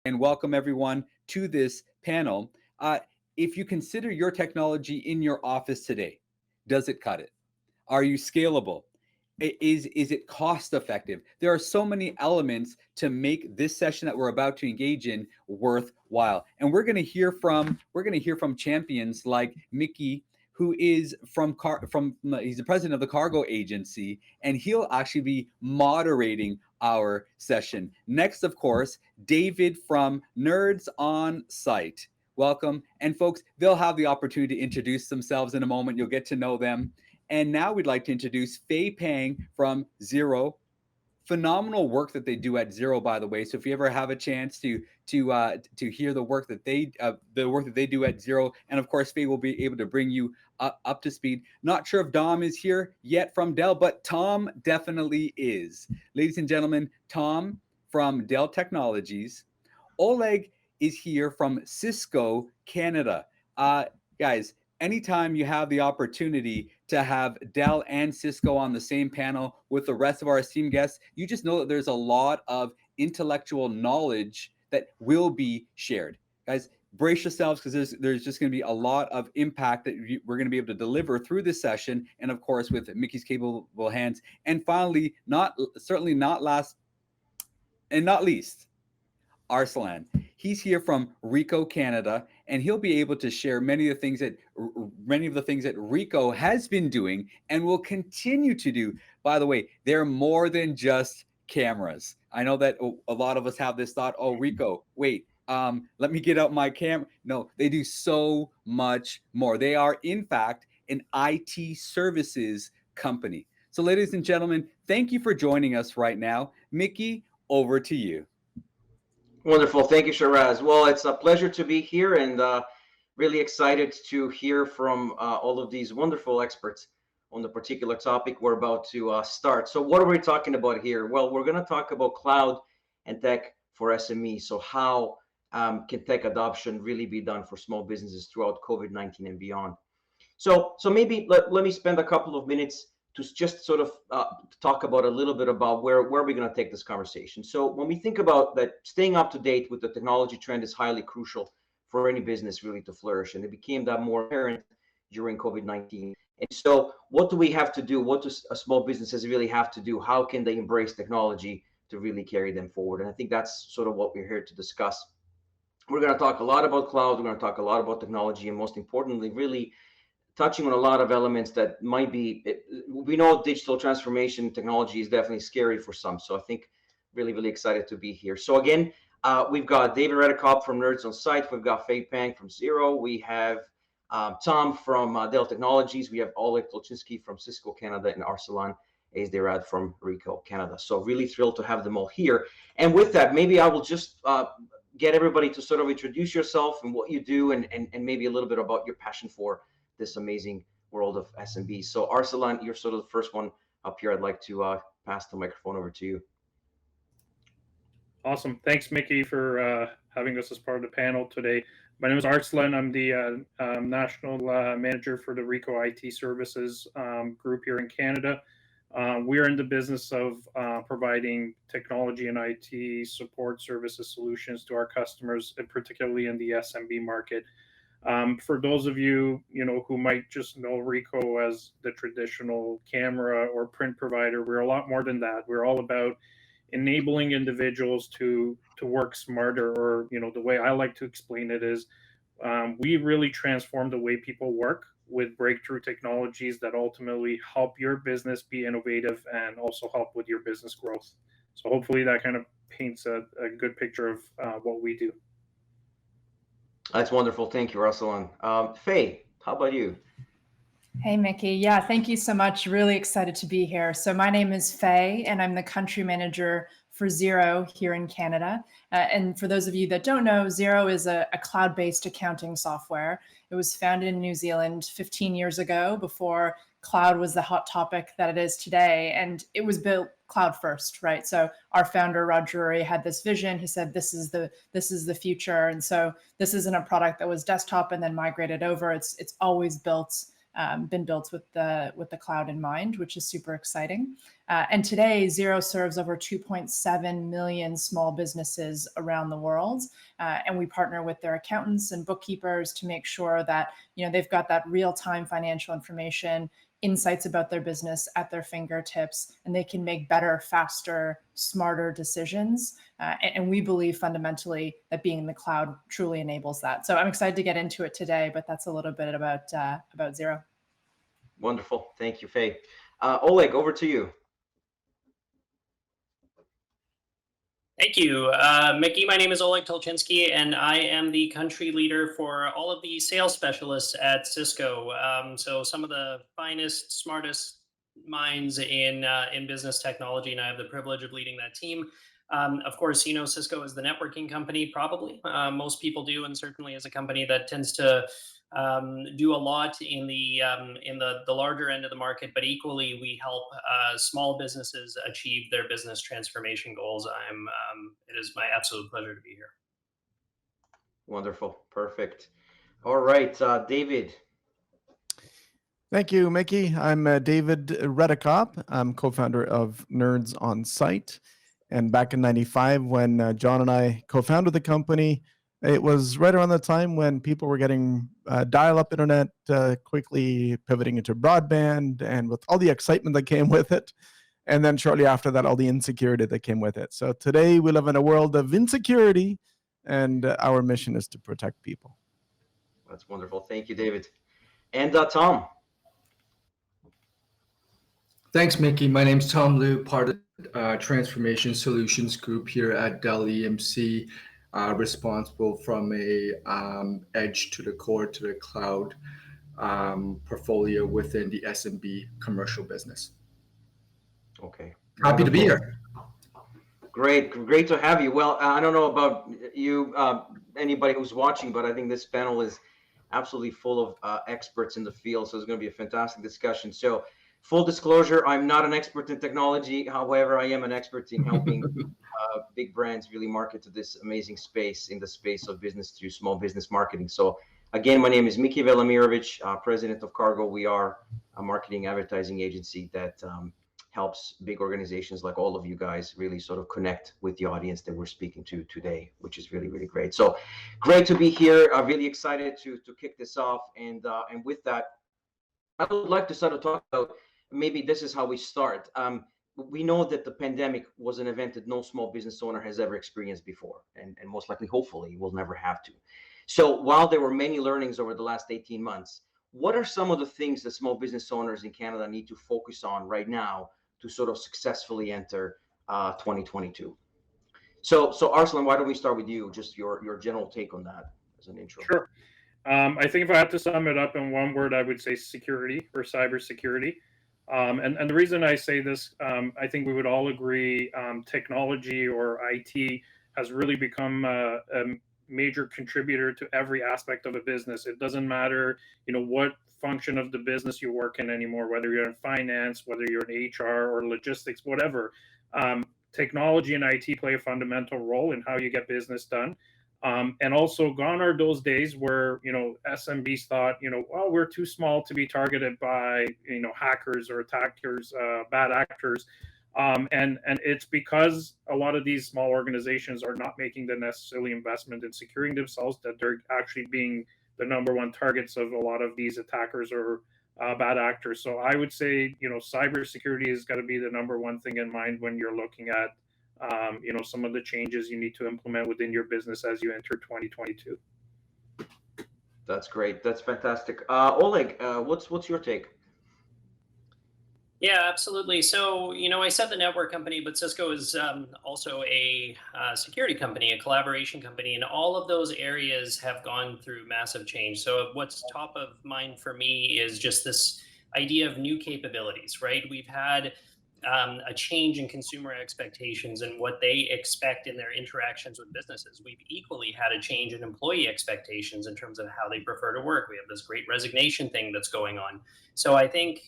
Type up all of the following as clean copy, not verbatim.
and welcome everyone to this panel. If you consider your technology in your office today, does it cut it? Are you scalable? Is it cost effective? There are so many elements to make this session that we're about to engage in worthwhile. And we're going to hear from champions like Mickey, who is he's the president of the cargo agency, and he'll actually be moderating our session. Next, of course, David from Nerds on Site. Welcome. And folks, they'll have the opportunity to introduce themselves in a moment. You'll get to know them. And now we'd like to introduce Fei Pang from Xero. Phenomenal work that they do at Xero, by the way. So if you ever have a chance to hear the work that they do at Xero, and of course Fei will be able to bring you up to speed. Not sure if Dom is here yet from Dell, but Tom definitely is. Ladies and gentlemen, Tom from Dell Technologies. Oleg is here from Cisco Canada. Guys, anytime you have the opportunity to have Dell and Cisco on the same panel with the rest of our esteemed guests, you just know that there's a lot of intellectual knowledge that will be shared. Guys, brace yourselves, because there's just going to be a lot of impact that we're going to be able to deliver through this session, and of course with Mickey's capable hands. And finally, certainly not last and not least, Arslan. He's here from Ricoh Canada, and he'll be able to share many of the things that Ricoh has been doing and will continue to do. By the way, they're more than just cameras. I know that a lot of us have this thought, oh, Ricoh, wait, let me get out my camera. No, they do so much more. They are, in fact, an IT services company. So, ladies and gentlemen, thank you for joining us right now. Mickey, over to you. Wonderful. Thank you, Shiraz. Well, it's a pleasure to be here, and really excited to hear from all of these wonderful experts on the particular topic we're about to start. So what are we talking about here? Well, we're going to talk about cloud and tech for SME. So how can tech adoption really be done for small businesses throughout COVID-19 and beyond? So maybe let me spend a couple of minutes to just sort of talk about a little bit about where we're going to take this conversation. So when we think about that, staying up to date with the technology trend is highly crucial for any business really to flourish. And it became that more apparent during COVID-19. And so what do we have to do? What do small businesses really have to do? How can they embrace technology to really carry them forward? And I think that's sort of what we're here to discuss. We're going to talk a lot about cloud. We're going to talk a lot about technology, and most importantly, really touching on a lot of elements that might be, we know digital transformation technology is definitely scary for some. So I think really excited to be here. So again, we've got David Redekop from Nerds on Site. We've got Fei Pang from Xero. We have Tom from Dell Technologies. We have Oleg Tolchinsky from Cisco Canada, and Arslan Ezderad from Ricoh Canada. So really thrilled to have them all here. And with that, maybe I will just get everybody to sort of introduce yourself and what you do, and maybe a little bit about your passion for this amazing world of SMB. So Arslan, you're sort of the first one up here. I'd like to pass the microphone over to you. Awesome. Thanks, Mickey, for having us as part of the panel today. My name is Arslan. I'm the national manager for the Ricoh IT services group here in Canada. We're in the business of providing technology and IT support services solutions to our customers, and particularly in the SMB market. For those of you, who might just know Ricoh as the traditional camera or print provider, we're a lot more than that. We're all about enabling individuals to work smarter, or, the way I like to explain it is we really transform the way people work with breakthrough technologies that ultimately help your business be innovative and also help with your business growth. So hopefully that kind of paints a good picture of what we do. That's wonderful. Thank you, Arslan. Fei, how about you? Hey, Mickey. Yeah, thank you so much. Really excited to be here. So my name is Fei, and I'm the country manager for Xero here in Canada. And for those of you that don't know, Xero is a cloud-based accounting software. It was founded in New Zealand 15 years ago, before cloud was the hot topic that it is today. And it was built cloud first, right? So our founder, Rod Drury, had this vision. He said, this is the future. And so this isn't a product that was desktop and then migrated over. It's always built been built with the cloud in mind, which is super exciting. And today, Xero serves over 2.7 million small businesses around the world, and we partner with their accountants and bookkeepers to make sure that they've got that real-time financial information, insights about their business at their fingertips, and they can make better, faster, smarter decisions. And we believe fundamentally that being in the cloud truly enables that. So I'm excited to get into it today, but that's a little bit about Xero. Wonderful. Thank you, Faye. Oleg, over to you. Thank you, Mickey. My name is Oleg Tolchinsky, and I am the country leader for all of the sales specialists at Cisco. So some of the finest, smartest minds in business technology, and I have the privilege of leading that team. Of course, Cisco is the networking company, probably. Most people do, and certainly as a company that tends to do a lot in the larger end of the market, but equally we help small businesses achieve their business transformation goals. It is my absolute pleasure to be here. Wonderful. Perfect. All right, David. Thank you, Mickey. I'm David Redekop. I'm co-founder of Nerds on Site. And back in '95, when John and I co-founded the company, it was right around the time when people were getting dial-up internet, quickly pivoting into broadband, and with all the excitement that came with it. And then shortly after that, all the insecurity that came with it. So today we live in a world of insecurity, and our mission is to protect people. That's wonderful. Thank you, David. And Tom. Thanks, Mickey. My name's Tom Liu, part of Transformation Solutions Group here at Dell EMC, responsible from a edge to the core to the cloud portfolio within the SMB commercial business. Okay. Happy to be here. Great to have you. Well, I don't know about you, anybody who's watching, but I think this panel is absolutely full of experts in the field. So it's going to be a fantastic discussion. So full disclosure, I'm not an expert in technology. However, I am an expert in helping big brands really market to this amazing space in the space of business to small business marketing. So again, my name is Miki Velimirovic, president of Cargo. We are a marketing advertising agency that helps big organizations like all of you guys really sort of connect with the audience that we're speaking to today, which is really, really great. So great to be here. I'm really excited to kick this off. And with that, I would like to sort of talk about, maybe this is how we start. We know that the pandemic was an event that no small business owner has ever experienced before, and most likely, hopefully, will never have to. So while there were many learnings over the last 18 months, what are some of the things that small business owners in Canada need to focus on right now to sort of successfully enter 2022? So Arslan, why don't we start with you? Just your general take on that as an intro. Sure. I think if I had to sum it up in one word, I would say security or cybersecurity. And the reason I say this, I think we would all agree, technology or IT has really become a major contributor to every aspect of a business. It doesn't matter, what function of the business you work in anymore, whether you're in finance, whether you're in HR or logistics, whatever. Technology and IT play a fundamental role in how you get business done. And also gone are those days where, SMBs thought, well, we're too small to be targeted by, hackers or attackers, bad actors. And it's because a lot of these small organizations are not making the necessary investment in securing themselves that they're actually being the number one targets of a lot of these attackers or bad actors. So I would say, cybersecurity has got to be the number one thing in mind when you're looking at some of the changes you need to implement within your business as you enter 2022. That's great. That's fantastic. Oleg, what's your take? Yeah, absolutely. So, I said the network company, but Cisco is also a security company, a collaboration company, and all of those areas have gone through massive change. So what's top of mind for me is just this idea of new capabilities, right? We've had a change in consumer expectations and what they expect in their interactions with businesses. We've equally had a change in employee expectations in terms of how they prefer to work. We have this great resignation thing that's going on. So I think,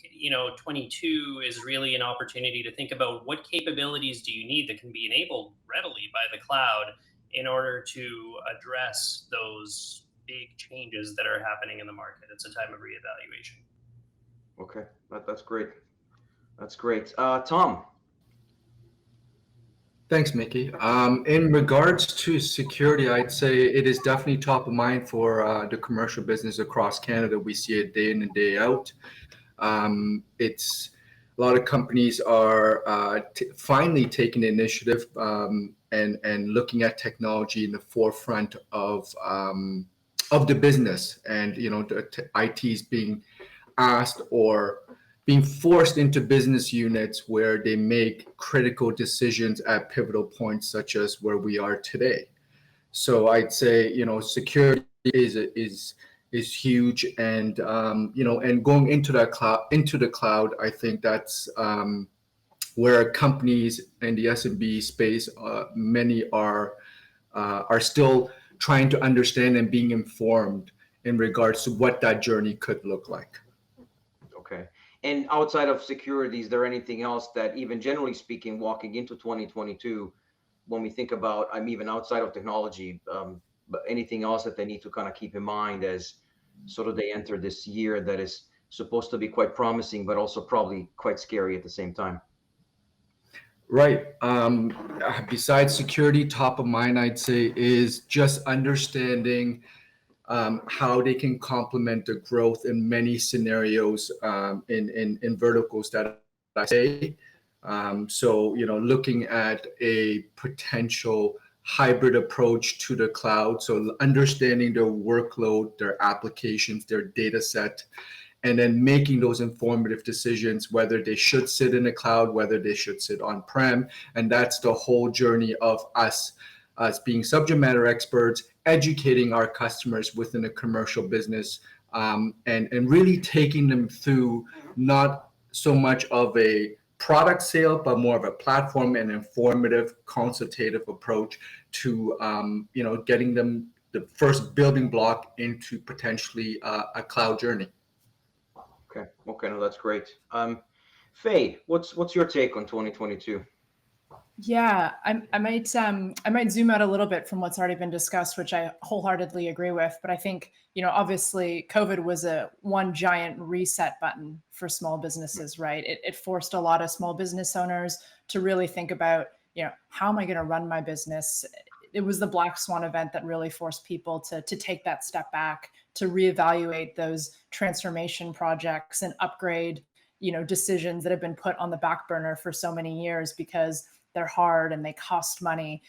22 is really an opportunity to think about what capabilities do you need that can be enabled readily by the cloud in order to address those big changes that are happening in the market. It's a time of reevaluation. Okay, that's great. That's great. Tom. Thanks, Mickey. In regards to security, I'd say it is definitely top of mind for the commercial business across Canada. We see it day in and day out. It's a lot of companies are finally taking the initiative and looking at technology in the forefront of the business, and the IT is being asked or being forced into business units where they make critical decisions at pivotal points, such as where we are today. So I'd say, security is huge, and and going into the cloud, I think that's where companies in the SMB space, many are still trying to understand and being informed in regards to what that journey could look like. Okay. And outside of security, is there anything else that, even generally speaking, walking into 2022, when we think about, I'm even outside of technology, but anything else that they need to kind of keep in mind as sort of they enter this year that is supposed to be quite promising, but also probably quite scary at the same time? Right. Besides security, top of mind, I'd say, is just understanding how they can complement the growth in many scenarios in verticals that I say. So, looking at a potential hybrid approach to the cloud. So understanding their workload, their applications, their data set, and then making those informative decisions, whether they should sit in the cloud, whether they should sit on-prem. And that's the whole journey of us as being subject matter experts, educating our customers within a commercial business, and really taking them through not so much of a product sale, but more of a platform and informative, consultative approach to getting them the first building block into potentially a cloud journey. Okay, no, that's great. Faye, what's your take on 2022? Yeah, I might zoom out a little bit from what's already been discussed, which I wholeheartedly agree with. But I think, obviously COVID was one giant reset button for small businesses, right? It forced a lot of small business owners to really think about, how am I going to run my business? It was the black swan event that really forced people to take that step back, to reevaluate those transformation projects and upgrade, decisions that have been put on the back burner for so many years because they're hard and they cost money.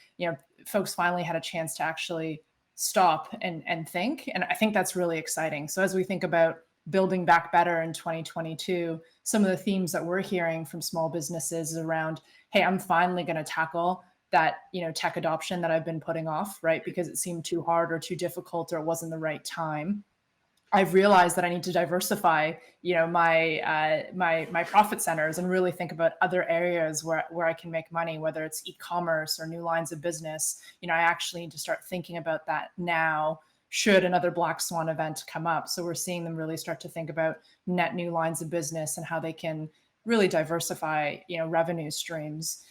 Folks finally had a chance to actually stop and think. And I think that's really exciting. So as we think about building back better in 2022, some of the themes that we're hearing from small businesses is around, hey, I'm finally going to tackle that, tech adoption that I've been putting off, right? Because it seemed too hard or too difficult, or it wasn't the right time. I've realized that I need to diversify, my profit centers and really think about other areas where I can make money, whether it's e-commerce or new lines of business. I actually need to start thinking about that now, should another black swan event come up. So we're seeing them really start to think about net new lines of business and how they can really diversify, revenue streams.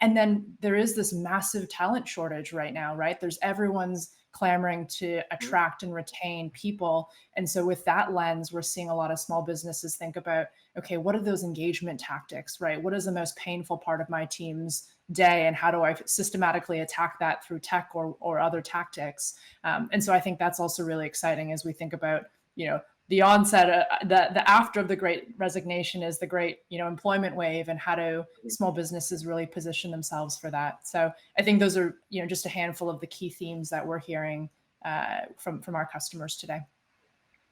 And then there is this massive talent shortage right now, right? Everyone's clamoring to attract and retain people. And so with that lens, we're seeing a lot of small businesses think about, okay, what are those engagement tactics, right? What is the most painful part of my team's day, and how do I systematically attack that through tech or other tactics? And so I think that's also really exciting as we think about, the onset, the after of the Great Resignation is the great, employment wave, and how do small businesses really position themselves for that? So I think those are, just a handful of the key themes that we're hearing from our customers today.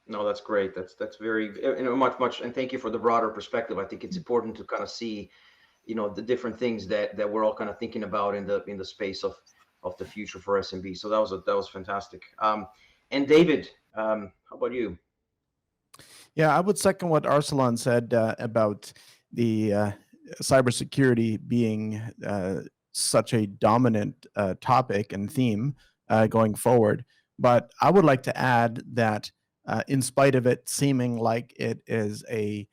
No, that's great. That's very, much, and thank you for the broader perspective. I think it's important to kind of see, the different things that we're all kind of thinking about in the space of the future for SMB. So that was fantastic. And David, how about you? Yeah, I would second what Arsalan said about the cybersecurity being such a dominant topic and theme going forward. But I would like to add that in spite of it seeming like it is a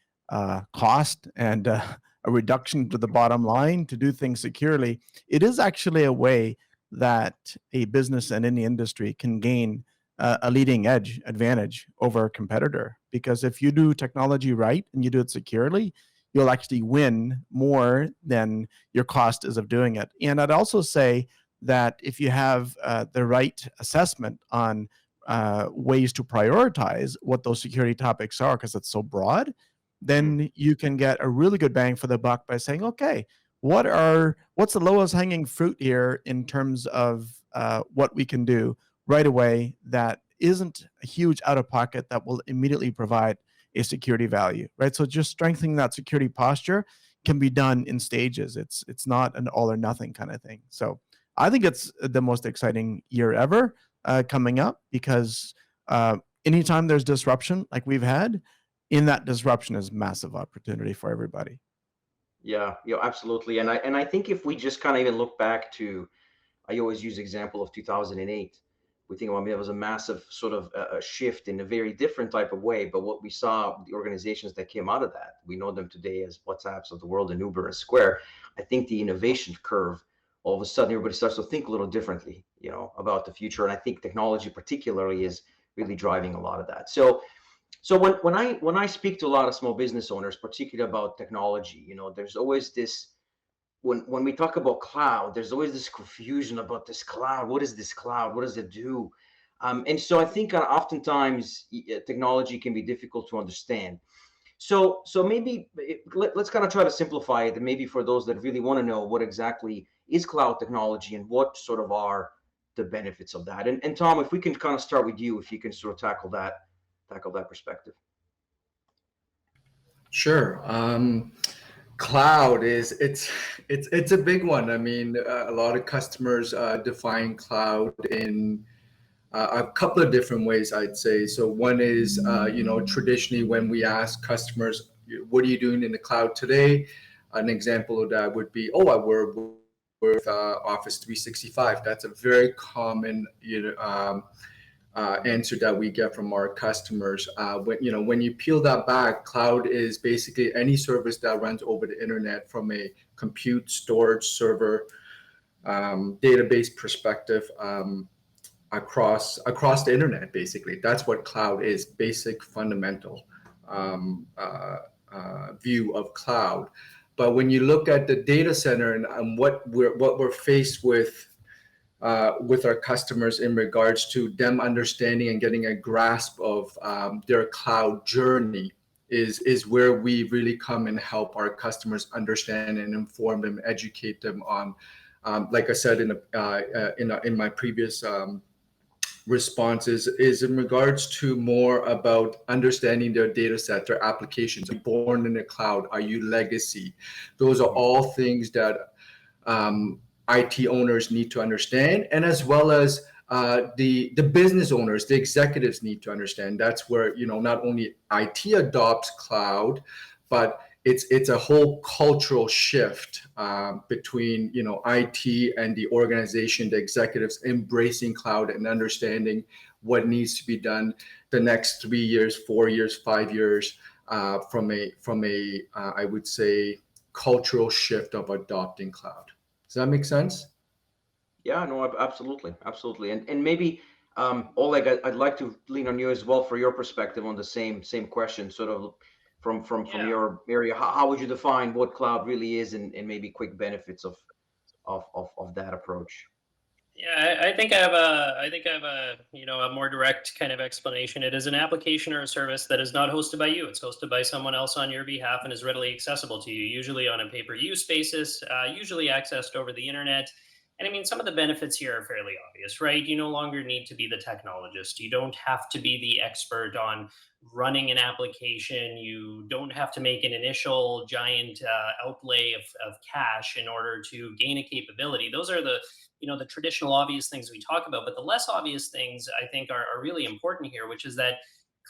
cost and a reduction to the bottom line to do things securely, it is actually a way that a business and any industry can gain a leading edge advantage over a competitor, because if you do technology right and you do it securely, you'll actually win more than your cost is of doing it. And I'd also say that if you have the right assessment on ways to prioritize what those security topics are, because it's so broad, then you can get a really good bang for the buck by saying, okay, what's the lowest hanging fruit here in terms of what we can do right away that isn't a huge out of pocket that will immediately provide a security value, right? So just strengthening that security posture can be done in stages. It's not an all or nothing kind of thing. So I think it's the most exciting year ever coming up, because anytime there's disruption like we've had, in that disruption is massive opportunity for everybody. Yeah, absolutely. And I think if we just kind of even look back to, I always use the example of 2008. We think, well, I mean, it was a massive sort of a shift in a very different type of way. But what we saw, the organizations that came out of that, we know them today as WhatsApps of the world and Uber and Square. I think the innovation curve, all of a sudden, everybody starts to think a little differently, about the future. And I think technology particularly is really driving a lot of that. So when I speak to a lot of small business owners, particularly about technology, there's always this, when we talk about cloud, there's always this confusion about this cloud. What is this cloud? What does it do? And so I think oftentimes technology can be difficult to understand. So maybe let's kind of try to simplify it, and maybe for those that really want to know what exactly is cloud technology and what sort of are the benefits of that. And Tom, if we can kind of start with you, if you can sort of tackle that perspective. Sure. Cloud it's a big one. I mean, a lot of customers define cloud in a couple of different ways, I'd say. So one is, traditionally when we ask customers, what are you doing in the cloud today? An example of that would be, I work with Office 365. That's a very common, answer that we get from our customers. When you peel that back, cloud is basically any service that runs over the internet from a compute, storage, server, database perspective, across the internet. Basically, that's what cloud is. Basic, fundamental view of cloud. But when you look at the data center and what we're faced with our customers in regards to them understanding and getting a grasp of their cloud journey is where we really come and help our customers understand and inform them, educate them on, like I said in my previous responses, is in regards to more about understanding their data set, their applications. Are you born in the cloud? Are you legacy? Those are all things that IT owners need to understand, and as well as the business owners, the executives need to understand. That's where not only IT adopts cloud, but it's a whole cultural shift between IT and the organization, the executives embracing cloud and understanding what needs to be done the next 3 years, 4 years, 5 years, from a I would say cultural shift of adopting cloud. Does that make sense? Yeah, no, absolutely. And maybe, Oleg, I'd like to lean on you as well for your perspective on the same question, sort of from your area. How would you define what cloud really is, and maybe quick benefits of that approach? Yeah, I think I have a more direct kind of explanation. It is an application or a service that is not hosted by you. It's hosted by someone else on your behalf and is readily accessible to you, usually on a pay-per-use basis, usually accessed over the internet. And I mean, some of the benefits here are fairly obvious, right? You no longer need to be the technologist. You don't have to be the expert on running an application. You don't have to make an initial giant outlay of cash in order to gain a capability. Those are the traditional obvious things we talk about, but the less obvious things I think are really important here, which is that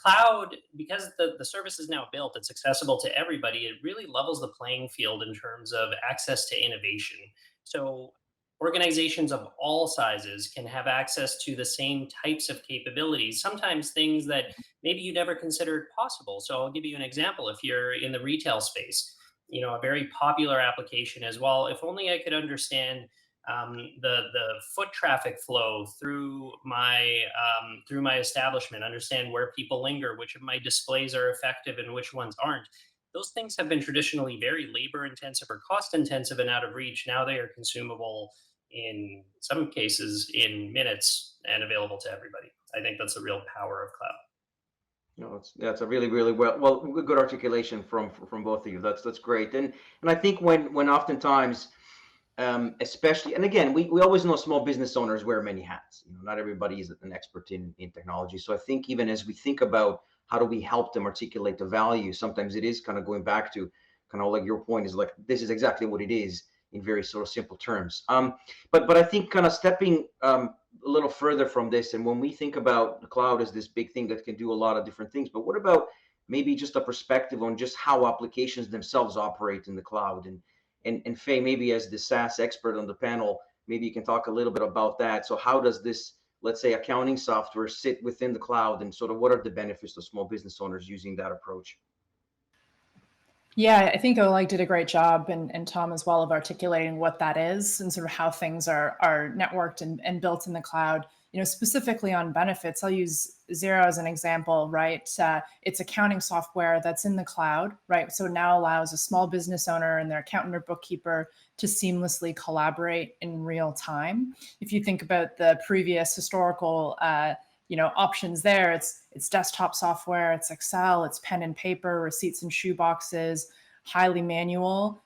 cloud, because the service is now built, it's accessible to everybody. It really levels the playing field in terms of access to innovation. So organizations of all sizes can have access to the same types of capabilities, sometimes things that maybe you never considered possible. So I'll give you an example. If you're in the retail space, a very popular application as well, if only I could understand the foot traffic flow through my establishment, understand where people linger, which of my displays are effective and which ones aren't. Those things have been traditionally very labor intensive or cost intensive and out of reach. Now they are consumable in some cases in minutes and available to everybody. I think that's the real power of cloud. No, that's a really good articulation from both of you. That's great. And I think when oftentimes, especially, and again, we always know small business owners wear many hats. Not everybody is an expert in technology. So I think even as we think about how do we help them articulate the value, sometimes it is kind of going back to kind of like your point is like, this is exactly what it is in very sort of simple terms. But I think kind of stepping a little further from this, and when we think about the cloud as this big thing that can do a lot of different things, but what about maybe just a perspective on just how applications themselves operate in the cloud? And Faye, maybe as the SaaS expert on the panel, maybe you can talk a little bit about that. So how does this, let's say, accounting software sit within the cloud, and sort of what are the benefits to small business owners using that approach? Yeah, I think Oleg did a great job, and Tom as well, of articulating what that is and sort of how things are networked and built in the cloud. Specifically on benefits, I'll use Xero as an example, right? It's accounting software that's in the cloud, right? So it now allows a small business owner and their accountant or bookkeeper to seamlessly collaborate in real time. If you think about the previous historical options there, it's desktop software, it's Excel, it's pen and paper, receipts and shoe boxes, highly manual,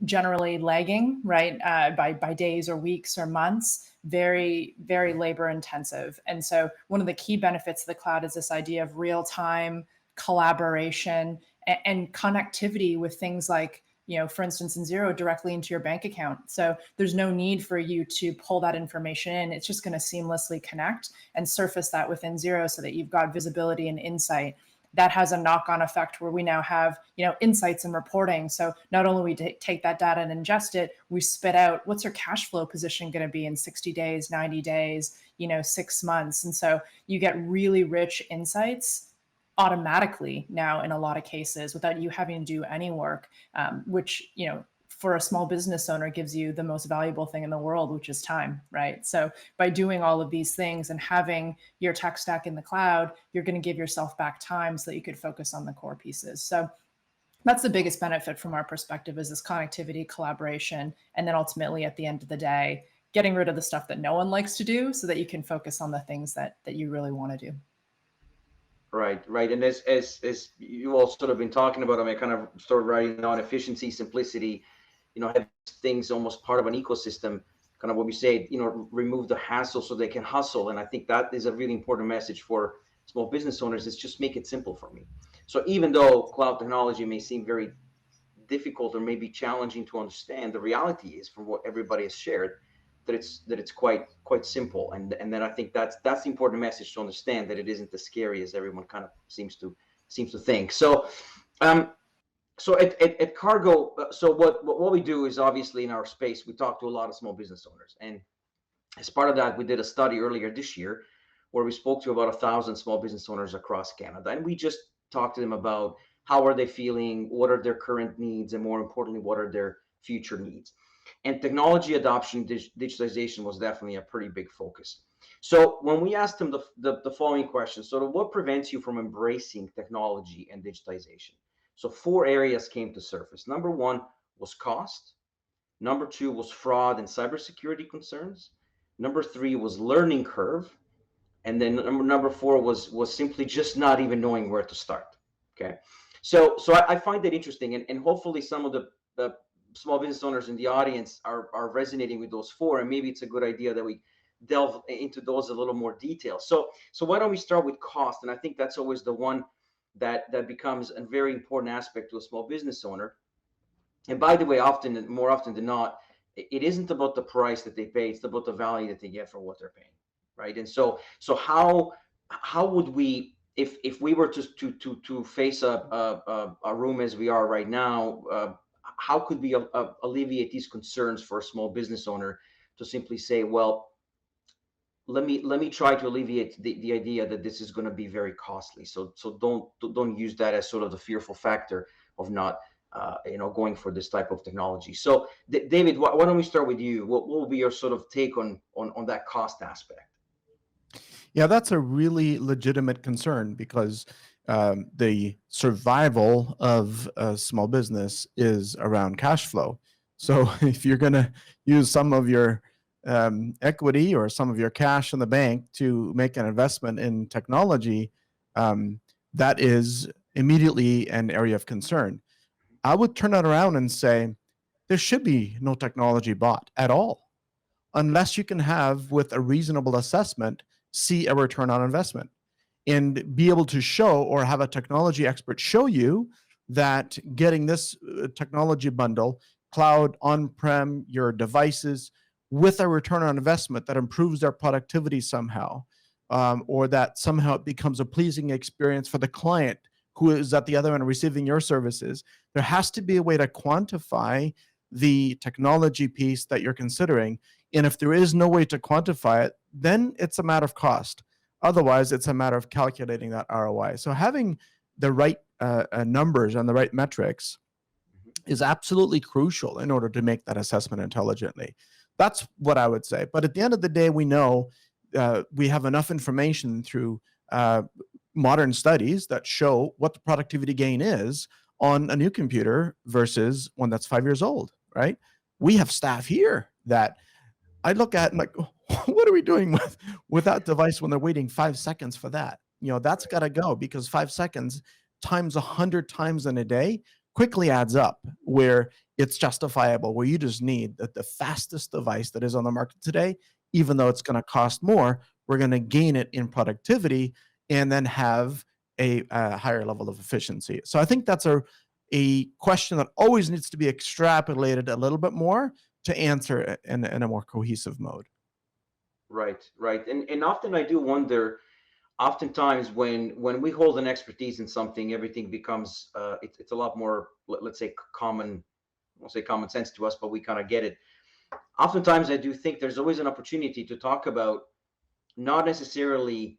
generally lagging, right, by days or weeks or months, very, very labor intensive. And so one of the key benefits of the cloud is this idea of real-time collaboration and connectivity with things like, for instance, in Xero, directly into your bank account. So there's no need for you to pull that information in. It's just going to seamlessly connect and surface that within Xero so that you've got visibility and insight. That has a knock-on effect where we now have, insights and reporting. So not only we take that data and ingest it, we spit out what's your cash flow position going to be in 60 days, 90 days, 6 months. And so you get really rich insights automatically now in a lot of cases without you having to do any work, which, for a small business owner gives you the most valuable thing in the world, which is time, right? So by doing all of these things and having your tech stack in the cloud, you're going to give yourself back time so that you could focus on the core pieces. So that's the biggest benefit from our perspective, is this connectivity, collaboration, and then ultimately at the end of the day, getting rid of the stuff that no one likes to do so that you can focus on the things that you really want to do. Right. And as you all sort of been talking about, I kind of started writing down efficiency, simplicity, have things almost part of an ecosystem, kind of what we say, remove the hassle so they can hustle. And I think that is a really important message for small business owners, is just make it simple for me. So even though cloud technology may seem very difficult or maybe challenging to understand, the reality is, from what everybody has shared, that it's quite simple. And then I think that's the important message to understand, that it isn't as scary as everyone kind of seems to think. So so at Cargo, so what we do is, obviously in our space, we talk to a lot of small business owners. And as part of that, we did a study earlier this year where we spoke to about 1,000 small business owners across Canada. And we just talked to them about how are they feeling, what are their current needs, and more importantly, what are their future needs. And technology adoption, digitization was definitely a pretty big focus. So when we asked them the following question, sort of what prevents you from embracing technology and digitization? So 4 areas came to surface. Number 1 was cost. Number 2 was fraud and cybersecurity concerns. Number 3 was learning curve. And then number 4 was simply just not even knowing where to start. Okay. So I find that interesting, and hopefully some of the small business owners in the audience are resonating with those 4, and maybe it's a good idea that we delve into those a little more detail. So why don't we start with cost? And I think that's always the one that becomes a very important aspect to a small business owner. And by the way, more often than not, it isn't about the price that they pay, it's about the value that they get for what they're paying, right? And so how would we, if we were to face a room as we are right now, how could we alleviate these concerns for a small business owner to simply say, well, let me try to alleviate the idea that this is going to be very costly. So don't use that as sort of the fearful factor of not going for this type of technology. So, David, why don't we start with you? What will be your sort of take on that cost aspect? Yeah, that's a really legitimate concern because the survival of a small business is around cash flow. So if you're going to use some of your equity or some of your cash in the bank to make an investment in technology, that is immediately an area of concern. I would turn it around and say there should be no technology bought at all, unless you can have, with a reasonable assessment, see a return on investment and be able to show, or have a technology expert show you, that getting this technology bundle, cloud, on-prem, your devices, with a return on investment that improves their productivity somehow, or that somehow it becomes a pleasing experience for the client who is at the other end receiving your services. There has to be a way to quantify the technology piece that you're considering. And if there is no way to quantify it, then it's a matter of cost. Otherwise, it's a matter of calculating that ROI. So having the right numbers and the right metrics is absolutely crucial in order to make that assessment intelligently. That's what I would say. But at the end of the day, we know we have enough information through modern studies that show what the productivity gain is on a new computer versus one that's 5 years old, right? We have staff here that I look at and like, what are we doing with that device when they're waiting 5 seconds for that? That's got to go, because 5 seconds times 100 times in a day quickly adds up, where it's justifiable, where you just need the fastest device that is on the market today. Even though it's going to cost more, we're going to gain it in productivity and then have a higher level of efficiency. So I think that's a question that always needs to be extrapolated a little bit more to answer in a more cohesive mode. Right. And often I do wonder, oftentimes when we hold an expertise in something, everything becomes, it's a lot more, let's say, common, I won't say common sense to us, but we kind of get it. Oftentimes I do think there's always an opportunity to talk about not necessarily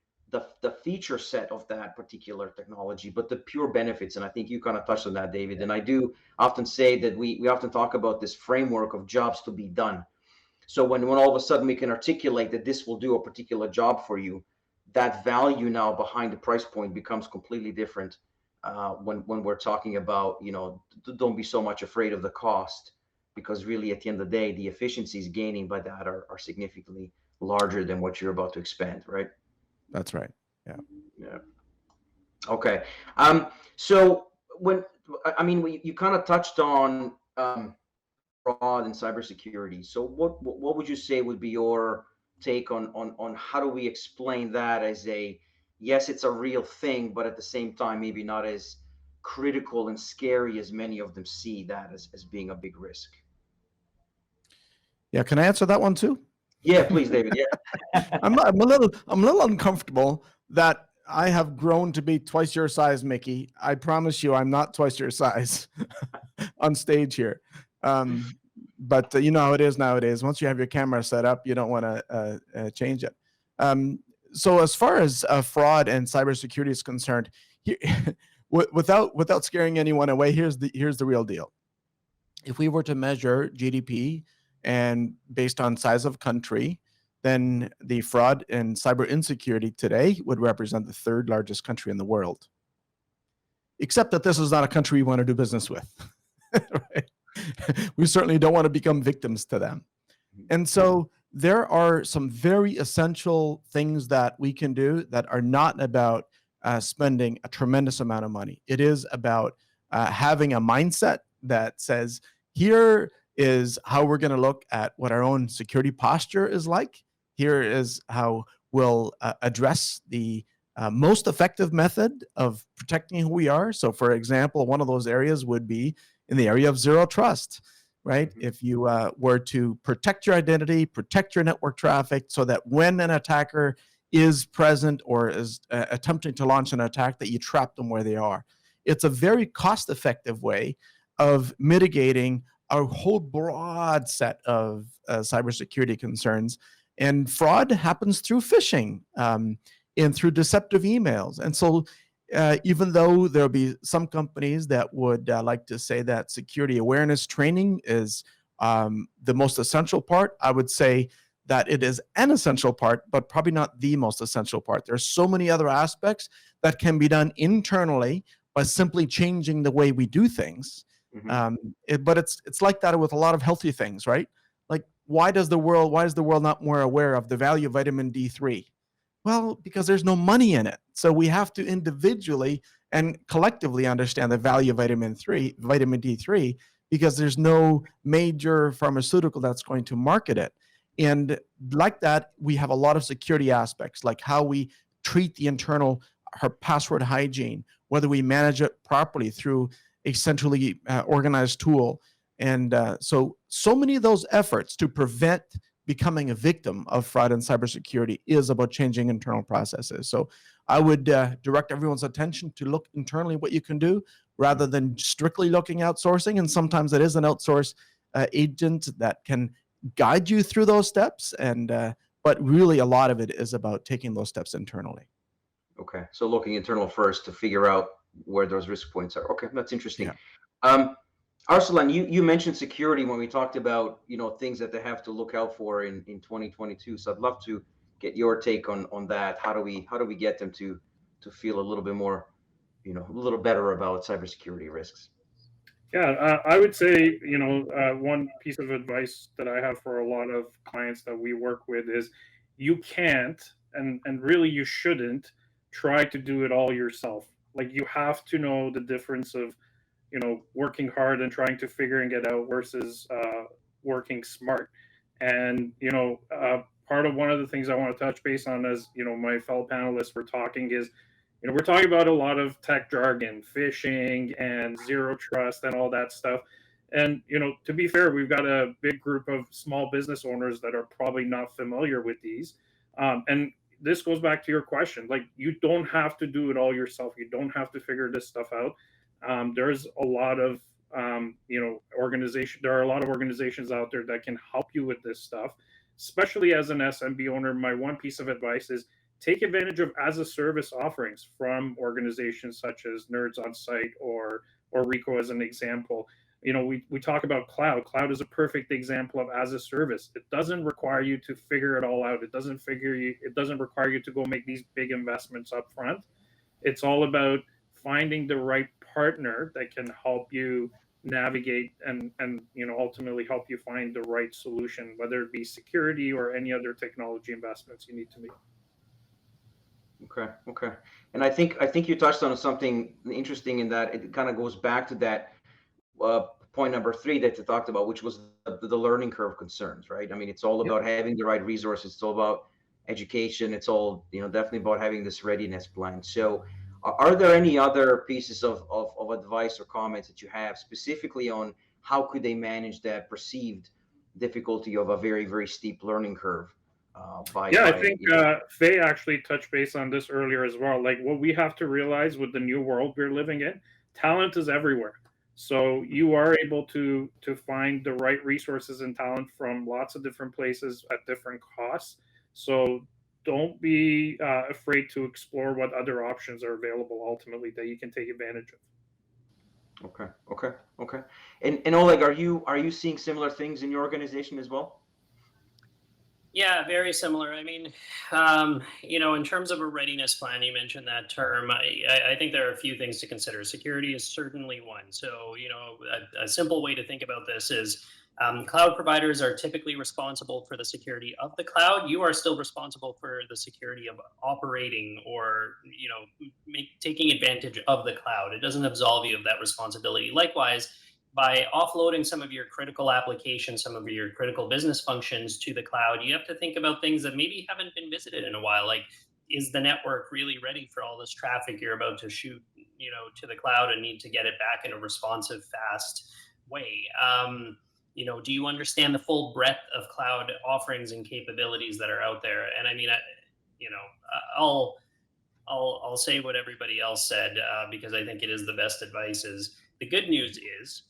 the feature set of that particular technology, but the pure benefits. And I think you kind of touched on that, David. And I do often say that we often talk about this framework of jobs to be done. So when all of a sudden we can articulate that this will do a particular job for you, that value now behind the price point becomes completely different. When we're talking about, don't be so much afraid of the cost, because really at the end of the day, the efficiencies gaining by that are significantly larger than what you're about to expand, right? That's right. Yeah. Yeah. Okay. So you kind of touched on fraud and cybersecurity. So what would you say would be your take on how do we explain that as yes, it's a real thing, but at the same time, maybe not as critical and scary as many of them see that as being a big risk? Yeah. Can I answer that one too? Yeah, please, David. Yeah. I'm a little uncomfortable that I have grown to be twice your size, Mickey. I promise you, I'm not twice your size on stage here. But you know how it is nowadays. Once you have your camera set up, you don't want to change it. So as far as fraud and cybersecurity is concerned, without scaring anyone away, here's the real deal. If we were to measure GDP and based on size of country, then the fraud and cyber insecurity today would represent the third largest country in the world. Except that this is not a country we want to do business with. Right? We certainly don't want to become victims to them. And so there are some very essential things that we can do that are not about spending a tremendous amount of money. It is about having a mindset that says, here is how we're going to look at what our own security posture is like. Here is how we'll address the most effective method of protecting who we are. So for example, one of those areas would be in the area of zero trust, right? If you were to protect your identity, protect your network traffic, so that when an attacker is present or is attempting to launch an attack, that you trap them where they are. It's a very cost-effective way of mitigating a whole broad set of cybersecurity concerns. And fraud happens through phishing and through deceptive emails. And so even though there'll be some companies that would like to say that security awareness training is the most essential part, I would say that it is an essential part, but probably not the most essential part. There's so many other aspects that can be done internally by simply changing the way we do things. But it's like that with a lot of healthy things, right? Like, why is the world not more aware of the value of vitamin D3? Well, because there's no money in it. So we have to individually and collectively understand the value of vitamin D3, because there's no major pharmaceutical that's going to market it. And like that, we have a lot of security aspects, like how we treat the internal password hygiene, whether we manage it properly through a centrally organized tool. And so many of those efforts to prevent becoming a victim of fraud and cybersecurity is about changing internal processes. So I would direct everyone's attention to look internally what you can do rather than strictly looking outsourcing. And sometimes it is an outsource agent that can guide you through those steps. And but really a lot of it is about taking those steps internally. Okay, so looking internal first to figure out where those risk points are. Okay, that's interesting. Yeah. Arsalan, you mentioned security when we talked about, things that they have to look out for in 2022. So I'd love to get your take on that. How do we get them to feel a little bit more, a little better about cybersecurity risks? Yeah, I would say, one piece of advice that I have for a lot of clients that we work with is you can't, and really you shouldn't try to do it all yourself. Like, you have to know the difference of, working hard and trying to figure and get out versus working smart. And, part of one of the things I want to touch base on, as, my fellow panelists were talking, is, we're talking about a lot of tech jargon, phishing and zero trust and all that stuff. And, to be fair, we've got a big group of small business owners that are probably not familiar with these. And this goes back to your question. Like, you don't have to do it all yourself. You don't have to figure this stuff out. There's a lot of, there are a lot of organizations out there that can help you with this stuff, especially as an SMB owner. My one piece of advice is take advantage of as a service offerings from organizations such as Nerds on Site or Rico as an example. We talk about cloud. Cloud is a perfect example of as a service. It doesn't require you to figure it all out. It doesn't require you to go make these big investments up front. It's all about finding the right partner that can help you navigate and ultimately help you find the right solution, whether it be security or any other technology investments you need to make. Okay. And I think you touched on something interesting in that it kind of goes back to that point number 3 that you talked about, which was the learning curve concerns, right? I mean, it's all about having the right resources. It's all about education. It's all, definitely about having this readiness plan. So are there any other pieces of advice or comments that you have specifically on how could they manage that perceived difficulty of a very, very steep learning curve? I think Faye actually touched base on this earlier as well. Like, what we have to realize with the new world we're living in, talent is everywhere. So you are able to find the right resources and talent from lots of different places at different costs. So don't be afraid to explore what other options are available ultimately that you can take advantage of. Okay. And Oleg, are you seeing similar things in your organization as well? Yeah, very similar. I mean, in terms of a readiness plan, you mentioned that term. I think there are a few things to consider. Security is certainly one. So, a simple way to think about this is cloud providers are typically responsible for the security of the cloud. You are still responsible for the security of operating or, taking advantage of the cloud. It doesn't absolve you of that responsibility. Likewise, by offloading some of your critical applications, some of your critical business functions to the cloud, you have to think about things that maybe haven't been visited in a while. Like, is the network really ready for all this traffic you're about to shoot, to the cloud and need to get it back in a responsive, fast way? Do you understand the full breadth of cloud offerings and capabilities that are out there? And I mean, I'll say what everybody else said because I think it is the best advice. Is the good news is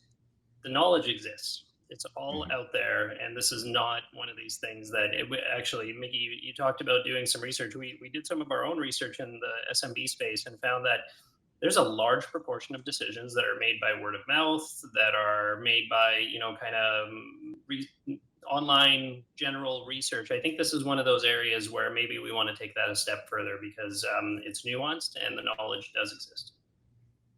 the knowledge exists. It's all out there, and this is not one of these things that actually, Mickey, you talked about doing some research. We did some of our own research in the SMB space and found that there's a large proportion of decisions that are made by word of mouth, that are made by, kind of online general research. I think this is one of those areas where maybe we want to take that a step further, because it's nuanced and the knowledge does exist.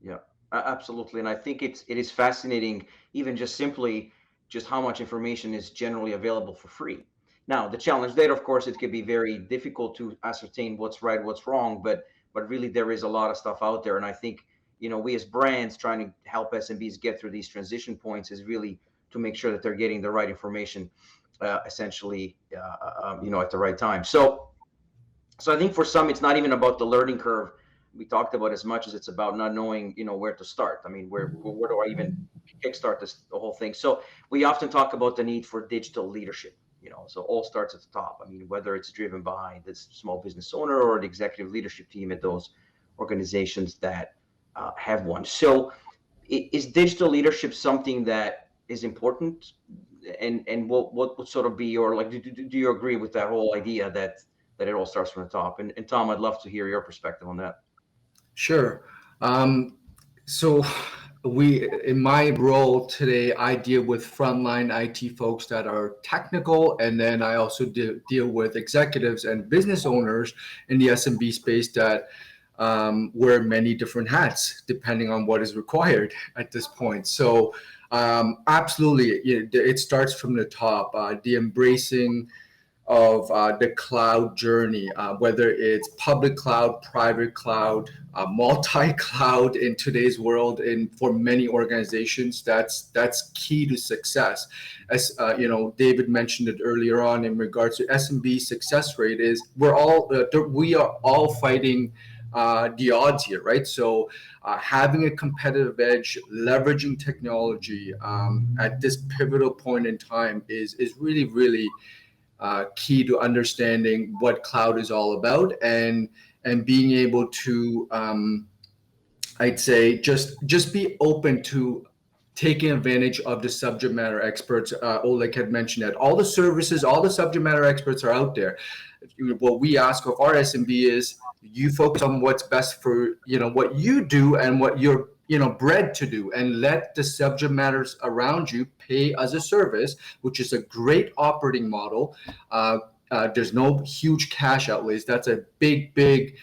Yeah, absolutely. And I think it is fascinating, even just simply just how much information is generally available for free. Now, the challenge there, of course, it could be very difficult to ascertain what's right, what's wrong, but really there is a lot of stuff out there. And I think, we as brands trying to help SMBs get through these transition points is really to make sure that they're getting the right information, essentially, at the right time. So I think for some, it's not even about the learning curve we talked about as much as it's about not knowing, where to start. I mean, where do I even kickstart the whole thing? So we often talk about the need for digital leadership, so all starts at the top. I mean, whether it's driven by this small business owner or the executive leadership team at those organizations that have one. So is digital leadership something that is important? And what would sort of be your, like, do you agree with that whole idea that it all starts from the top? And Tom, I'd love to hear your perspective on that. Sure. So in my role today, I deal with frontline IT folks that are technical, and then I also deal with executives and business owners in the SMB space that wear many different hats depending on what is required at this point. So absolutely, it starts from the top, the embracing of the cloud journey, whether it's public cloud, private cloud, multi-cloud in today's world. And for many organizations, that's key to success. As David mentioned it earlier on in regards to SMB success rate, is we are all fighting the odds here, right? So having a competitive edge, leveraging technology at this pivotal point in time is really, really key to understanding what cloud is all about, and being able to I'd say just be open to taking advantage of the subject matter experts. Oleg had mentioned that all the services, all the subject matter experts are out there. What we ask of our SMB is, you focus on what's best for what you do and what you're bred to do, and let the subject matters around you pay as a service, which is a great operating model. There's no huge cash outlays. That's a big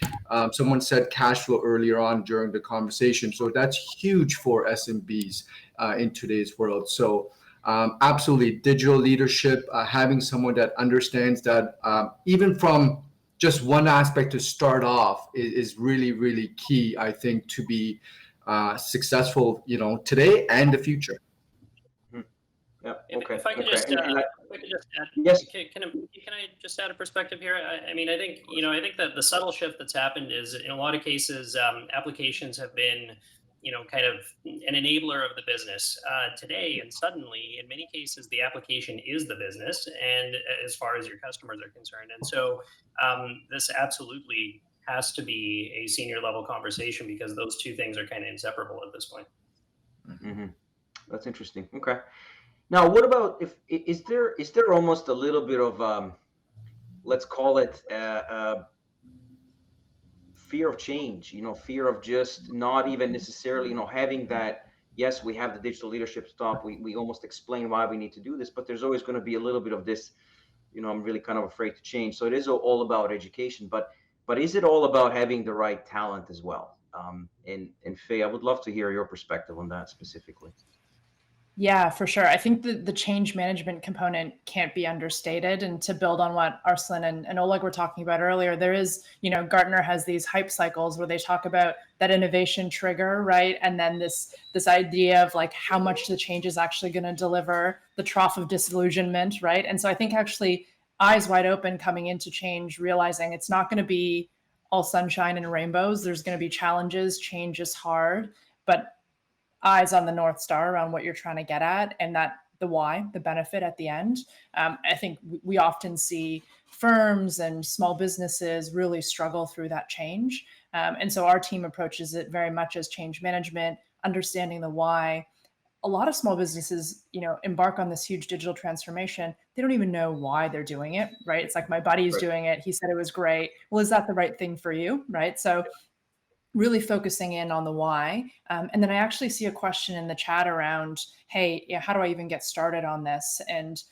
someone said cash flow earlier on during the conversation, so that's huge for SMBs in today's world. So absolutely, digital leadership, having someone that understands that even from just one aspect to start off is really, really key, I think, to be successful, today and the future. Yeah. If I could just, add, yes. can I just add a perspective here? I mean, I think that the subtle shift that's happened is, in a lot of cases, applications have been, kind of an enabler of the business today, and suddenly, in many cases, the application is the business, and as far as your customers are concerned, and so this absolutely has to be a senior level conversation, because those two things are kind of inseparable at this point. Mm-hmm. That's interesting. Okay. Now, what about is there almost a little bit of let's call it fear of change, fear of just not even necessarily, having that, yes, we have the digital leadership stop. We almost explain why we need to do this, but there's always going to be a little bit of this, I'm really kind of afraid to change. So it is all about education, but is it all about having the right talent as well? And Faye, I would love to hear your perspective on that specifically. Yeah, for sure. I think the change management component can't be understated. And to build on what Arslan and Oleg were talking about earlier, there is, Gartner has these hype cycles where they talk about that innovation trigger, right? And then this idea of like how much the change is actually going to deliver, the trough of disillusionment, right? And so I think actually eyes wide open coming into change, realizing it's not going to be all sunshine and rainbows. There's going to be challenges. Change is hard, but eyes on the North Star around what you're trying to get at, and that the why, the benefit at the end. I think we often see firms and small businesses really struggle through that change. And so our team approaches it very much as change management, understanding the why. A lot of small businesses, embark on this huge digital transformation. They don't even know why they're doing it, right? It's like, my buddy's doing it. He said it was great. Well, is that the right thing for you, right? So really focusing in on the why. And then I actually see a question in the chat around, hey, how do I even get started on this? And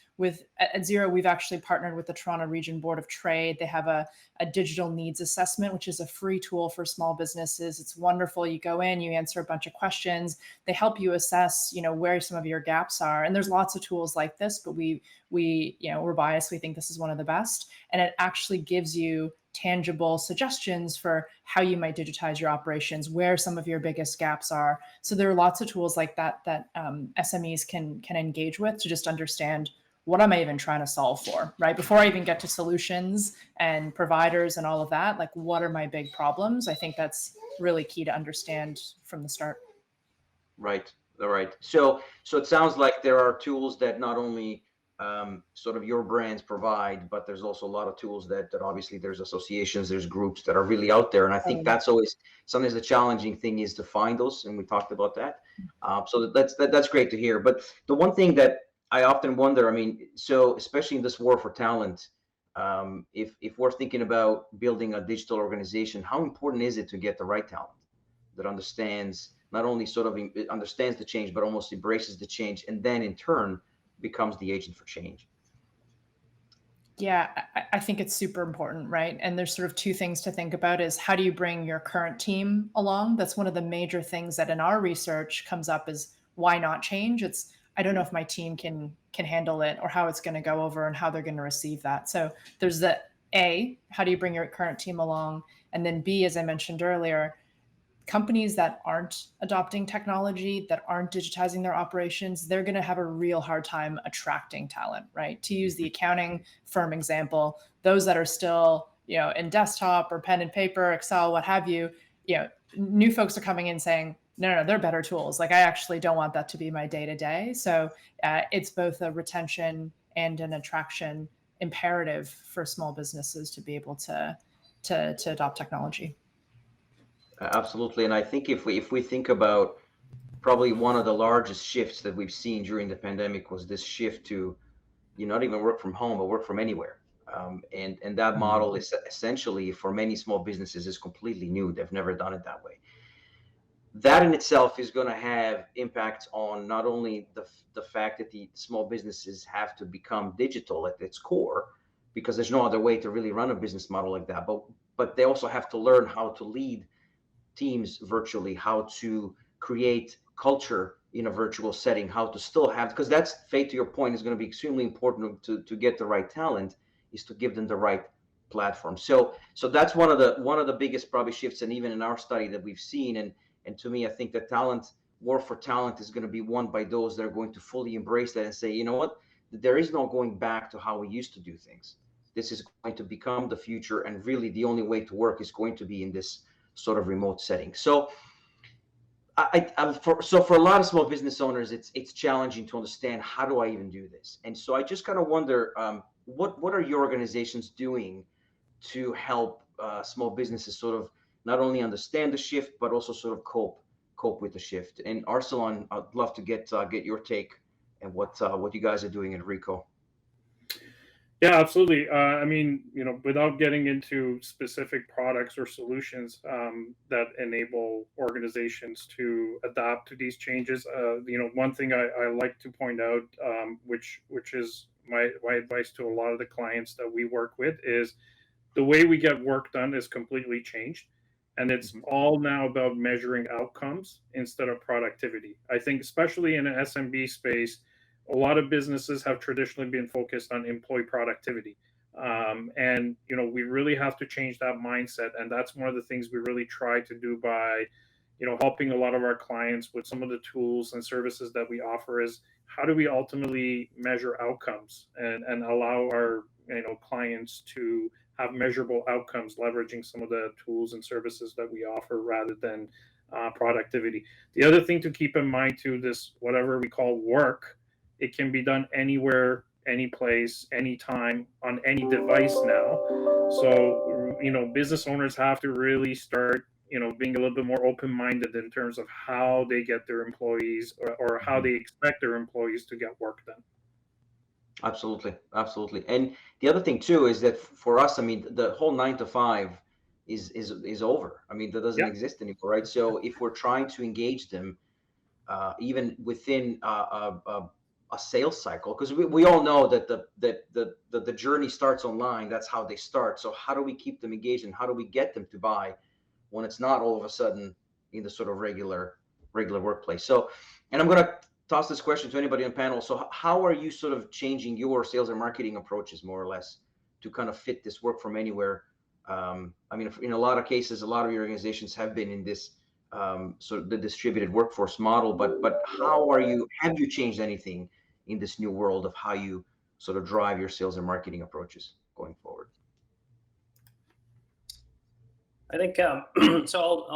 at Xero, we've actually partnered with the Toronto Region Board of Trade. They have a digital needs assessment, which is a free tool for small businesses. It's wonderful. You go in, you answer a bunch of questions. They help you assess, where some of your gaps are. And there's lots of tools like this, but we're biased. We think this is one of the best. And it actually gives you tangible suggestions for how you might digitize your operations, where some of your biggest gaps are. So there are lots of tools like that SMEs can engage with to just understand, what am I even trying to solve for, right? Before I even get to solutions and providers and all of that, like, what are my big problems? I think that's really key to understand from the start. Right. All right. So it sounds like there are tools that not only sort of your brands provide, but there's also a lot of tools that obviously there's associations, there's groups that are really out there. And I think that's always sometimes the challenging thing is to find those. And we talked about that. So that's great to hear. But the one thing that I often wonder, so especially in this war for talent, if we're thinking about building a digital organization, how important is it to get the right talent that understands, not only sort of understands the change, but almost embraces the change, and then in turn becomes the agent for change? Yeah, I think it's super important, right? And there's sort of two things to think about is, how do you bring your current team along? That's one of the major things that in our research comes up is, why not change? It's, I don't know if my team can handle it, or how it's going to go over and how they're going to receive that. So there's the A, how do you bring your current team along? And then B, as I mentioned earlier, companies that aren't adopting technology, that aren't digitizing their operations, they're going to have a real hard time attracting talent, right? To use the accounting firm example, those that are still, in desktop or pen and paper, Excel, what have you, new folks are coming in saying, no, they're better tools. Like, I actually don't want that to be my day to day. So it's both a retention and an attraction imperative for small businesses to be able to adopt technology. Absolutely. And I think if we think about, probably one of the largest shifts that we've seen during the pandemic was this shift to, not even work from home, but work from anywhere. And that model is essentially, for many small businesses, is completely new. They've never done it that way. That in itself is going to have impacts on not only the fact that the small businesses have to become digital at its core, because there's no other way to really run a business model like that, but they also have to learn how to lead teams virtually, how to create culture in a virtual setting, how to still have, because that's, Faye, to your point, is going to be extremely important to get the right talent, is to give them the right platform. So that's one of the biggest probably shifts, and even in our study that we've seen. And to me, I think that war for talent is going to be won by those that are going to fully embrace that and say, you know what, there is no going back to how we used to do things. This is going to become the future, and really the only way to work is going to be in this sort of remote setting. So for a lot of small business owners, it's challenging to understand, how do I even do this? And so I just kind of wonder, what are your organizations doing to help small businesses sort of not only understand the shift, but also sort of cope with the shift? And Arsalan, I'd love to get your take and what you guys are doing at Rico. Yeah, absolutely. Without getting into specific products or solutions that enable organizations to adapt to these changes, one thing I like to point out, which is my advice to a lot of the clients that we work with, is the way we get work done is completely changed. And it's all now about measuring outcomes instead of productivity. I think especially in an SMB space, a lot of businesses have traditionally been focused on employee productivity. And we really have to change that mindset. And that's one of the things we really try to do by, helping a lot of our clients with some of the tools and services that we offer, is how do we ultimately measure outcomes and allow our clients to have measurable outcomes, leveraging some of the tools and services that we offer rather than productivity. The other thing to keep in mind too, this whatever we call work, it can be done anywhere, any place, anytime, on any device now. So, business owners have to really start, being a little bit more open-minded in terms of how they get their employees or how they expect their employees to get work done. Absolutely. And the other thing too is that for us, the whole 9 to 5 is over. I mean, that doesn't Yeah. exist anymore, right? So if we're trying to engage them, even within a sales cycle, because we all know that the journey starts online. That's how they start. So how do we keep them engaged, and how do we get them to buy when it's not all of a sudden in the sort of regular workplace? So, and I'm going to toss this question to anybody on the panel. So how are you sort of changing your sales and marketing approaches, more or less, to kind of fit this work from anywhere? I mean, in a lot of cases, a lot of your organizations have been in this sort of the distributed workforce model, but have you changed anything in this new world of how you sort of drive your sales and marketing approaches going forward? I think so.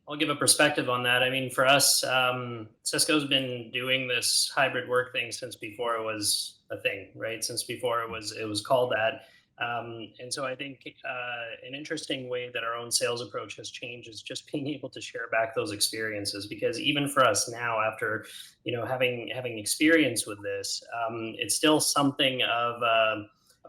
I'll give a perspective on that. I mean, for us, Cisco's been doing this hybrid work thing since before it was a thing, right? Since before it was called that. And so I think an interesting way that our own sales approach has changed is just being able to share back those experiences. Because even for us now, after having experience with this, it's still something of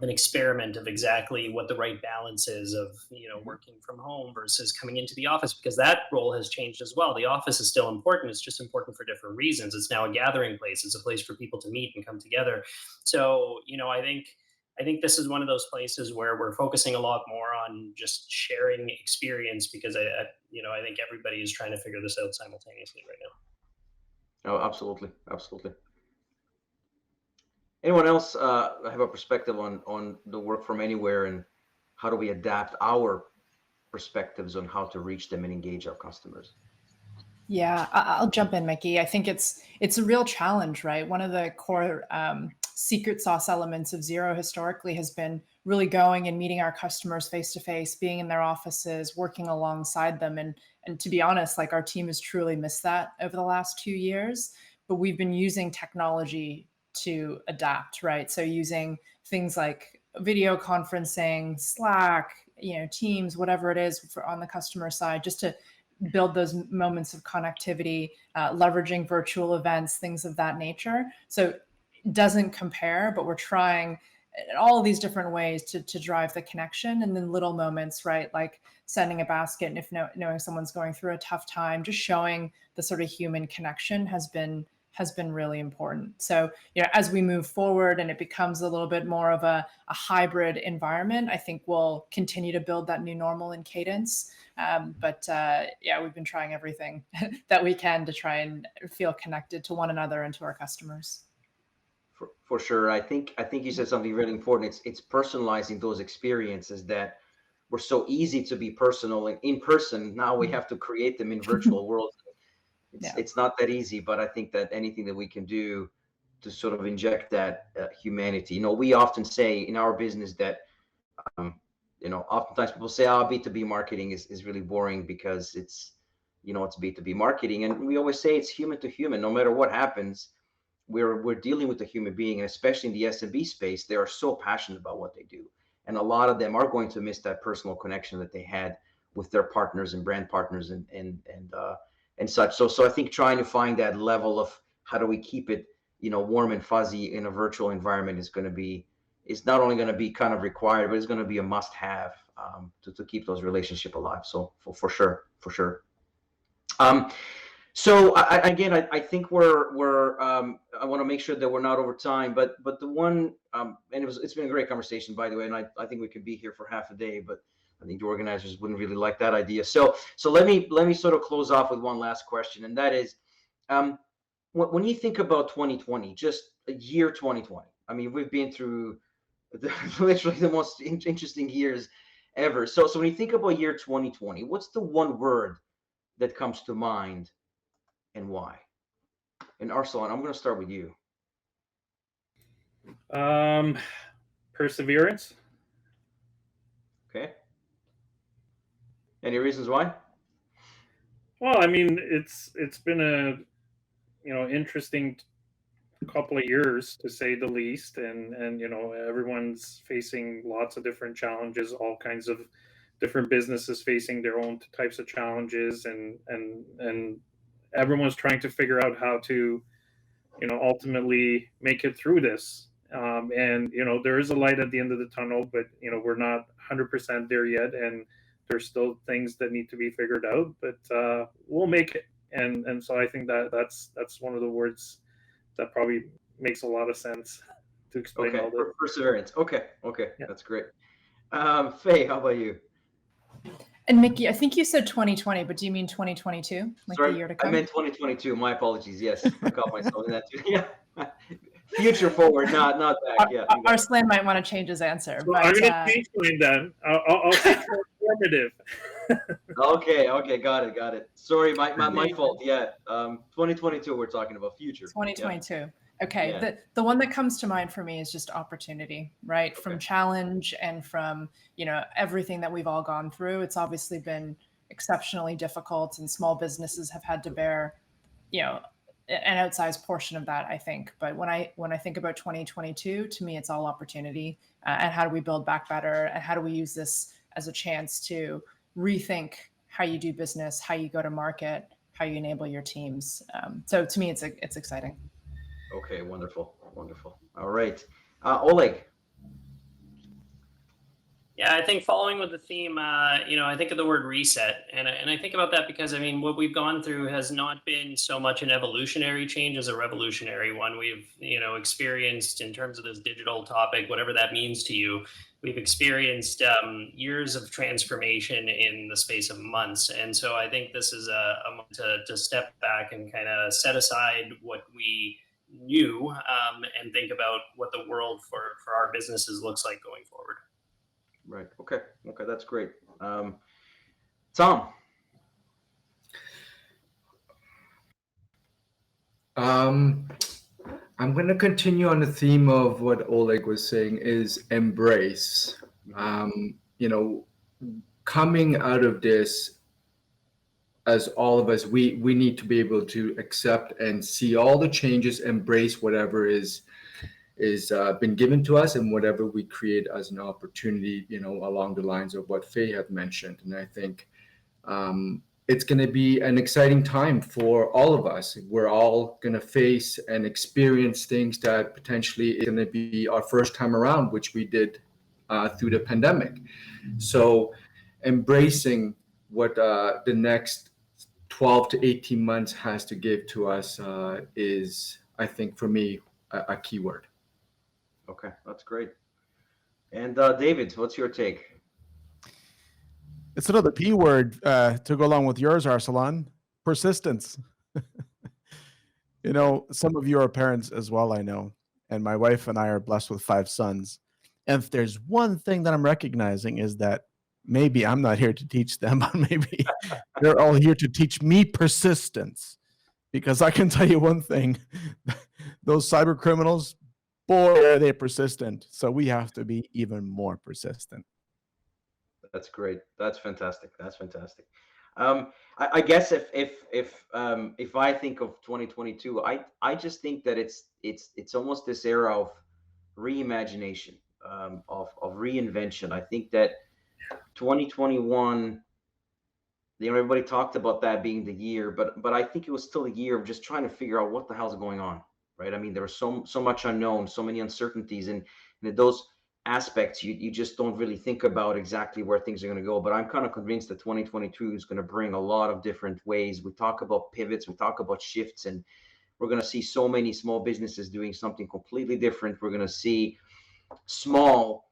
an experiment of exactly what the right balance is of working from home versus coming into the office, because that role has changed as well. The office is still important. It's just important for different reasons. It's now a gathering place. It's a place for people to meet and come together. So I think this is one of those places where we're focusing a lot more on just sharing experience, because I think everybody is trying to figure this out simultaneously right now. Oh, absolutely, absolutely. Anyone else have a perspective on the work from anywhere, and how do we adapt our perspectives on how to reach them and engage our customers? Yeah, I'll jump in, Mickey. I think it's a real challenge, right? One of the core secret sauce elements of Xero historically has been really going and meeting our customers face to face, being in their offices, working alongside them. And to be honest, like, our team has truly missed that over the last 2 years. But we've been using technology to adapt, right? So using things like video conferencing, Slack, Teams, whatever it is for on the customer side, just to build those moments of connectivity, leveraging virtual events, things of that nature. So it doesn't compare, but we're trying in all of these different ways to drive the connection. And then little moments, right? Like sending a basket, and if knowing someone's going through a tough time, just showing the sort of human connection has been really important. So, as we move forward and it becomes a little bit more of a hybrid environment, I think we'll continue to build that new normal and cadence. But we've been trying everything that we can to try and feel connected to one another and to our customers. For sure. I think you said something really important. It's personalizing those experiences that were so easy to be personal and in person. Now we have to create them in virtual worlds. It's not that easy, but I think that anything that we can do to sort of inject that humanity. We often say in our business that oftentimes people say, B2B marketing is really boring because it's B2B marketing. And we always say it's human to human. No matter what happens, we're dealing with a human being, and especially in the SMB space, they are so passionate about what they do. And a lot of them are going to miss that personal connection that they had with their partners and brand partners and such. So I think trying to find that level of how do we keep it, warm and fuzzy in a virtual environment is not only going to be kind of required, but it's going to be a must-have to keep those relationships alive. So for sure. So I think we're I want to make sure that we're not over time, but the one and it's been a great conversation, by the way, and I think we could be here for half a day, but I think the organizers wouldn't really like that idea. So let me sort of close off with one last question, and that is, when you think about 2020, just a year 2020. I mean, we've been through literally the most interesting years ever. So when you think about year 2020, what's the one word that comes to mind, and why? And Arsalan, I'm going to start with you. Perseverance. Okay. Any reasons why? Well, I mean, it's been a interesting couple of years, to say the least, and everyone's facing lots of different challenges, all kinds of different businesses facing their own types of challenges, and everyone's trying to figure out how to ultimately make it through this. And there is a light at the end of the tunnel, but we're not 100% there yet. And there's still things that need to be figured out, but we'll make it. And so I think that's one of the words that probably makes a lot of sense to explain Okay, all this. perseverance. Okay, Yeah. that's great. Faye, how about you? And Mickey, I think you said 2020, but do you mean 2022, like the Sorry, year to I come? meant 2022. My apologies. Yes, I caught myself in that too. Yeah, future forward, not back. Yeah, you got it. Arslan might want to change his answer, So but I'm going to change mine then. I'll say transformative. Okay, got it. Sorry, my There fault. Yeah, 2022. We're talking about future. 2022. Okay. Yeah. The one that comes to mind for me is just opportunity, right? From Okay. challenge and from, everything that we've all gone through. It's obviously been exceptionally difficult, and small businesses have had to bear, an outsized portion of that, I think. But when I think about 2022, to me, it's all opportunity. And how do we build back better? And how do we use this as a chance to rethink how you do business, how you go to market, how you enable your teams? So to me, it's exciting. Okay, wonderful. All right, Oleg. Yeah, I think following with the theme, I think of the word reset, and I think about that because I mean, what we've gone through has not been so much an evolutionary change as a revolutionary one. We've, experienced in terms of this digital topic, whatever that means to you. We've experienced years of transformation in the space of months, and so I think this is a moment to step back and kind of set aside what we knew and think about what the world for our businesses looks like going forward. Right. Okay, that's great. Tom. I'm going to continue on the theme of what Oleg was saying, is embrace. Coming out of this, as all of us, we need to be able to accept and see all the changes, embrace whatever is been given to us, and whatever we create as an opportunity, along the lines of what Faye had mentioned. And I think it's going to be an exciting time for all of us. We're all going to face and experience things that potentially is going to be our first time around, which we did through the pandemic. So embracing what the next 12 to 18 months has to give to us is, I think, for me, a key word. Okay, that's great. And David, what's your take? It's another P word to go along with yours, Arsalan. Persistence. Some of you are parents as well, I know. And my wife and I are blessed with 5 sons. And if there's one thing that I'm recognizing is that maybe I'm not here to teach them, but maybe they're all here to teach me persistence. Because I can tell you one thing, those cyber criminals, boy, are they persistent. So we have to be even more persistent. That's great. That's fantastic. I guess if I think of 2022, I just think that it's almost this era of reimagination, of reinvention. I think that 2021, everybody talked about that being the year, but I think it was still a year of just trying to figure out what the hell's going on, right? I mean, there was so much unknown, so many uncertainties, and those aspects you just don't really think about exactly where things are going to go. But I'm kind of convinced that 2022 is going to bring a lot of different ways. We talk about pivots, we talk about shifts, and we're going to see so many small businesses doing something completely different. We're going to see small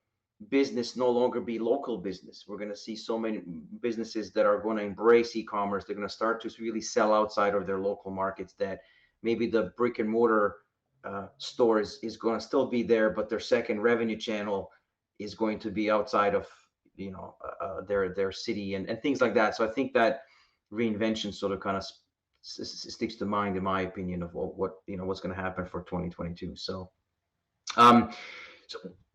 business no longer be local business. We're going to see so many businesses that are going to embrace e-commerce. They're going to start to really sell outside of their local markets, that maybe the brick and mortar stores is going to still be there, but their second revenue channel is going to be outside of their city and things like that. So I think that reinvention sort of kind of sticks to mind, in my opinion, of what's going to happen for 2022. So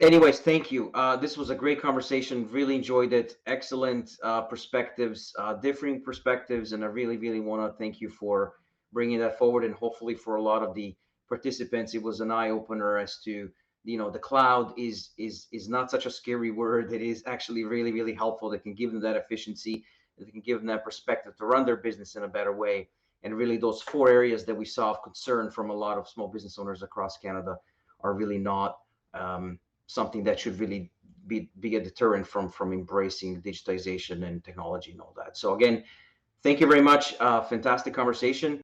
anyways, thank you. This was a great conversation. Really enjoyed it. Excellent perspectives, differing perspectives, and I really want to thank you for bringing that forward. And hopefully for a lot of the participants, it was an eye opener as to the cloud is not such a scary word. It is actually really helpful. That can give them that efficiency. That can give them that perspective to run their business in a better way. And really, those 4 areas that we saw of concern from a lot of small business owners across Canada are really not something that should really be a deterrent from embracing digitization and technology and all that. So again, thank you very much. Fantastic conversation.